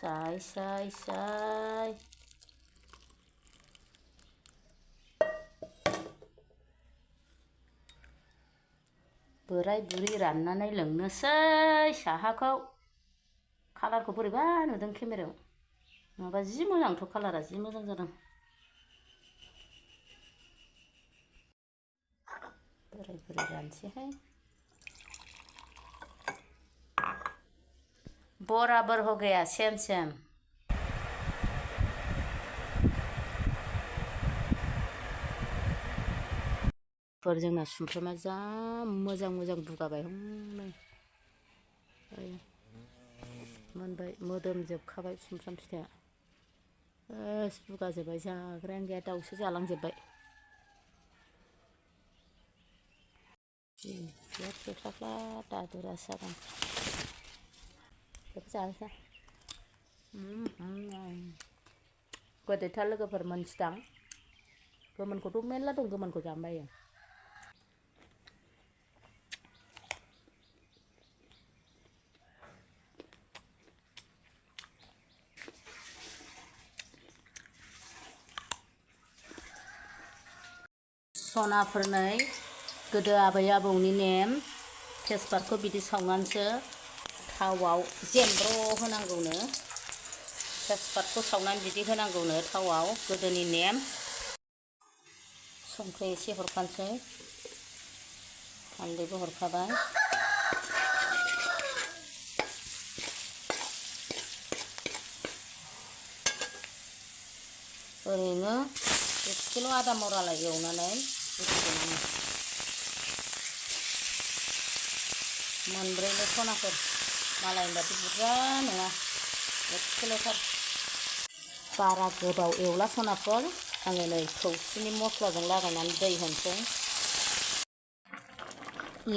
साय बोराय बुरि राननानै लोंनोसै साहाखौ। कालारखौ बोरैबा नुदों केमेरायाव, नङाबा जि मोजांथ' कालारा, जि मोजां जादों। बोराय बुरि रानसैहाय। बराबर हो गया, सेम सेम। जोंना सुमफ्रामा जा मोजां मोजां बुगाबाय, हनै मोनबाय, मोदोमजोबखाबाय सुमफ्राम फिथाइया। बुगाजोब्बाय, जाग्रायानो गैया, दाउसो जालांजोब्बाय। थोख्लाख्ला दादुरासो जागोन। बेखौ जानोसै। गोदैथार लोगोफोर, मोनथिदां। गोमोनखौथ' मेरला दं, गोमोनखौ जानो बायो। सनाफोरनै गोदो आबै आबौनि नेम, तेजपातखौ बिदि सावनानैसो थावआव जेमब्र' होनांगौनो। तेजपातखौ सावनानै बिदि होनांगौनो थावआव, गोदोनि नेम। संख्रि एसे हरफानोसै, हालदैबो हरखाबाय। ओरैनो 1 किल' आदा मरालाय एवनानै मोनब्रैल' सनाफोर, मालायनि बादि बुरजा नङा, 1 किल'थार। बारा गोबाव एवला सनाफोर, आङो नै थौसिनि मस्लाजों लागायनानै दै होनोसै।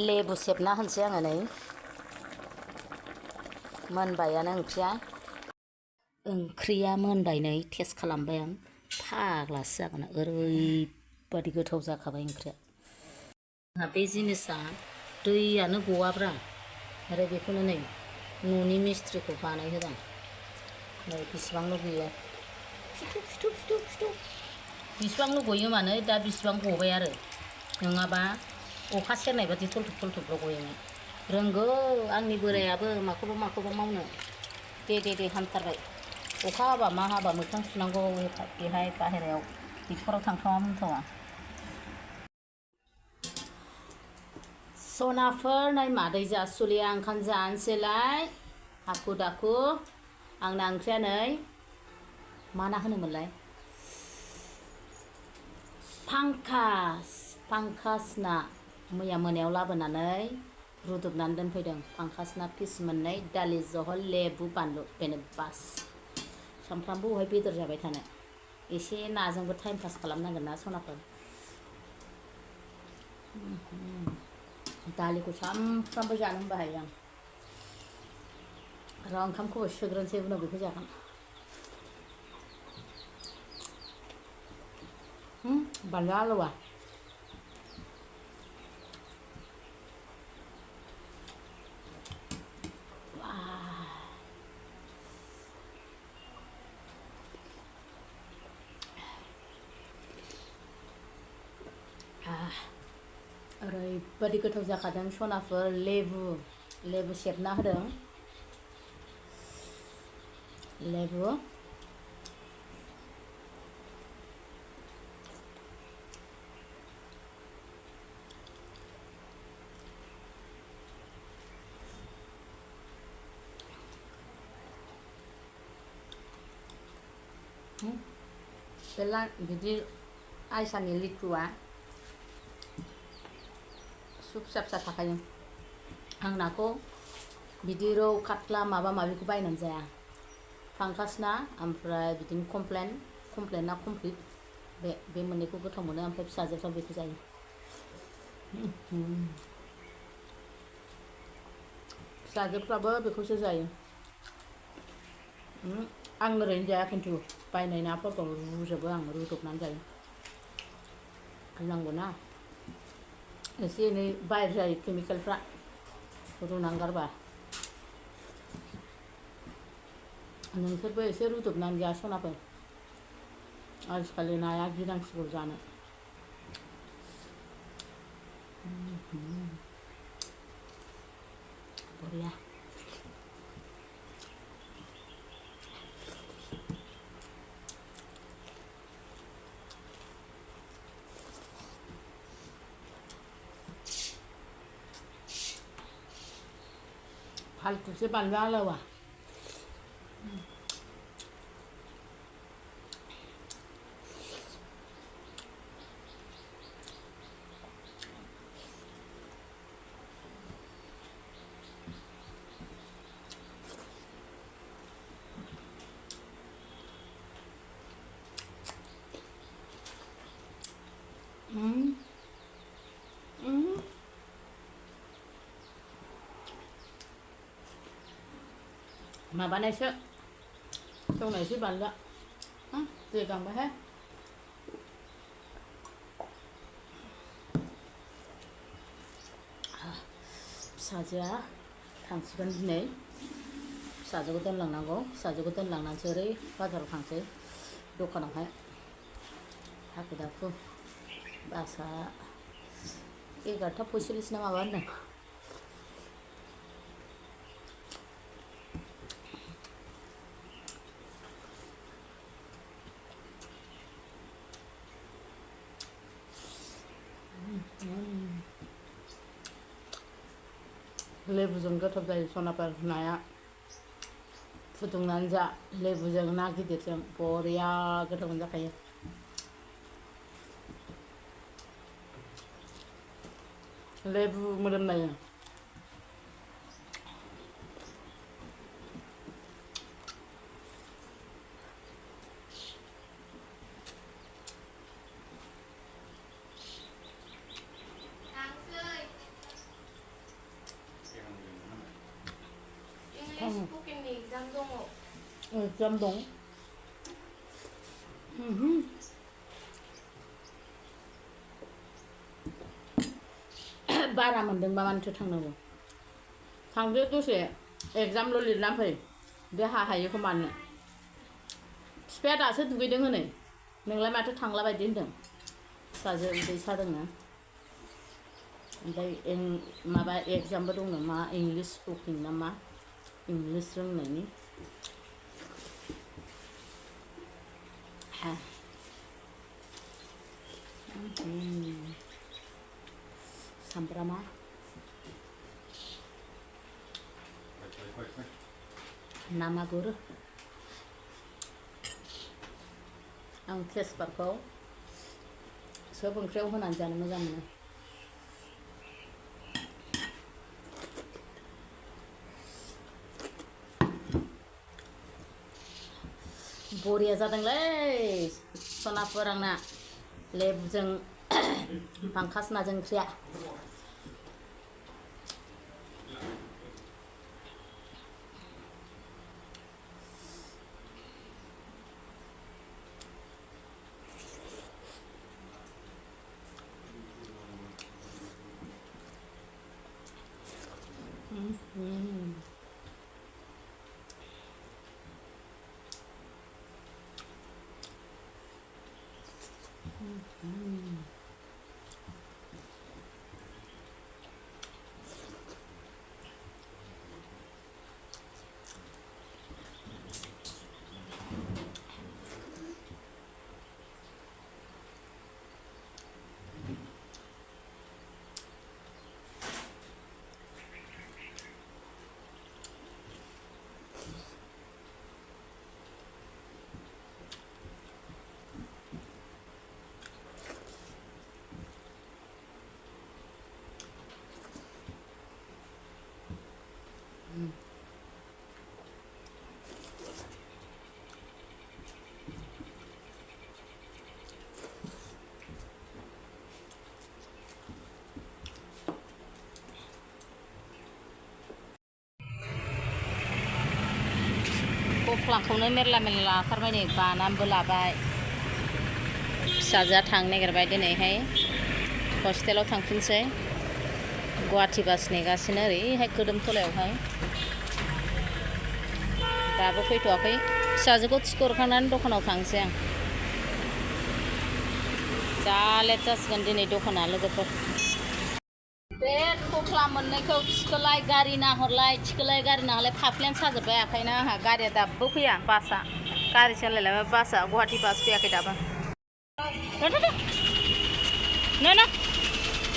लेबु सेबना होनोसै आङो नै। मोनबायानो ओंख्रिया। ओंख्रिया मोनबाय, नै टेस्ट खालामबाय आं। फाग्लासो जागोन, ओरैबादि गोथाव जाखाबाय ओंख्रिया। बे जिनिसा दैयानो गवाब्रा, आरो बेखौनो नै न'नि मिस्ट्रिखौ बानायहोदां। नै बेसेबांल' गयो, फिथु बेसेबांल' गयो मानो, दा बेसेबां गबाय आरो, नङाबा अखा सेरनाय बादि थलथब गयोमोन। रोंगौ आंनि बोरायाबो माखौबा मावनो। दे हामथारबाय। अखा हाबा मा हाबा मोखां सुनांगौ बेहाय बाहेरायाव, दैखराव थांथावा मुंथावा। सनाफोर, नै मादै जासुलिया ओंखाम जानोसैलाय, हाखु दाखु। आंना ओंख्रिया नै मा ना होनोमोनलाय, पांकास ना। मैया मोनायाव लाबोनानै रुदबनानै दोनफैदों। पांकास ना पिस मोननै, दालि जहल, लेबु बानलु, बेनो बास। सामफ्रामबो बहाय बेदर जाबाय थानो, एसे नाजोंबो टाइम पास खालामनांगोन ना सनाफोर। दालिखौ सामफ्रामबो जानो होनबा हायो आं। र' ओंखामखौ सोग्रोनोसै, उनाव बेखौ जागोन। बानलु आलुवा ओरैबादि गोथाव जाखादों सनाफोर। लेबु सेबना होदों, लेबु। बिदि आइसानि लिटुआ सु फिसा फिसा थाखायो। आं नाखौ बिदि रौ काटला माबा माबिखौ बायनानै जाया। पांकास ना, ओमफ्राय बिदिनो कमप्लेन ना कमप्लिट, बे मोननैखौ गोथाव मोनो। ओमफ्राय फिसाजोफ्रा बेखौ जायो। फिसाजोफ्राबो बेखौसो जायो। आं ओरैनो जाया, खिन्थु बायनाय नाफोरखौ रुजोबो आं, रुदबनानै जायो। गिनांगौना एसे एनै बाहेर जायो केमिकेलफ्रा, रुनानै गारबा। नोंसोरबो एसे रुदबनानै जा सनाफोर आजिखालि नाया गिनांसिगौ जानो बरिया फालतुसो बानलु आलावा माबानायसो सेवनायसो बानलुआ दै गांबायहाय फिसाजोआ थांसिगोन दिनै फिसाजोखौ दोनलांनांगौ फिसाजोखौ दोनलांनानैसो ओरै बाजाराव थांसै दखानावहाय हाखु दाखु बासआ 11:45 ना माबा होनदों लेबुजों गोथाव जायो सनाफोर नाया फुदुंनानै जा लेबुजों ना गिदिरजों बरिया गोथाव मोनजाखायो लेबु मोदोमनाय एग्जाम दं बारा मोनदोंबा मानोथो थांनांगौ थांदो दसे एग्जामल' लिरना फै बे हायोखौ मानो बिफाया दासो दुगैदों हनै नोंलाय माथो थांला बायदि होनदों फिसाजो उदै सादोंना ओमफ्राय माबा एग्जामबो दंनो मा इंलिश स्पिकिं ना मा इंलिश रोंनायनि sumprampwra nama guru आं तेजपातखौ सोब ओंख्रियाव होनानै जानो मोजां मोनो बरिया जादोंलै सनाफोर आंना लेबुजों पांकास नाजों ओंख्रिया गख्लाखौनो मेरला मेरला लाथारबाय नै बानानैबो लाबाय फिसाजोआ थांनो नागिरबाय दिनैहाय हस्टेलाव थांफिनसै गुवाहाटि बास नेगासिनो ओरैहाय खोदोमथलायावहाय दाबो फैथ'वाखै फिसाजोखौ थिखोहरखांनानै दखानाव थांसै आं जा लेट जासिगोन दिनै दखाना लोगोफोर बे थख्ला मोननैखौ थिखोलाय गारि नाहरलाय थिखोलाय गारि नाहरलाय फाफ्लियानो साजोब्बाय आखायना आंहा गारिया दाबो फैया बासआ गारि सालायलायबाय बासआ गुवाहाटि बास फैयाखै दाबो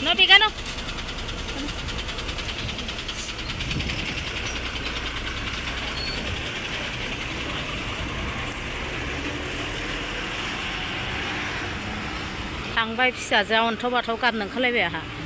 no टिकानो थांबाय फिसाजोआ अन्थाव बाथाव गाबनो ओंखारलायबाय आंहा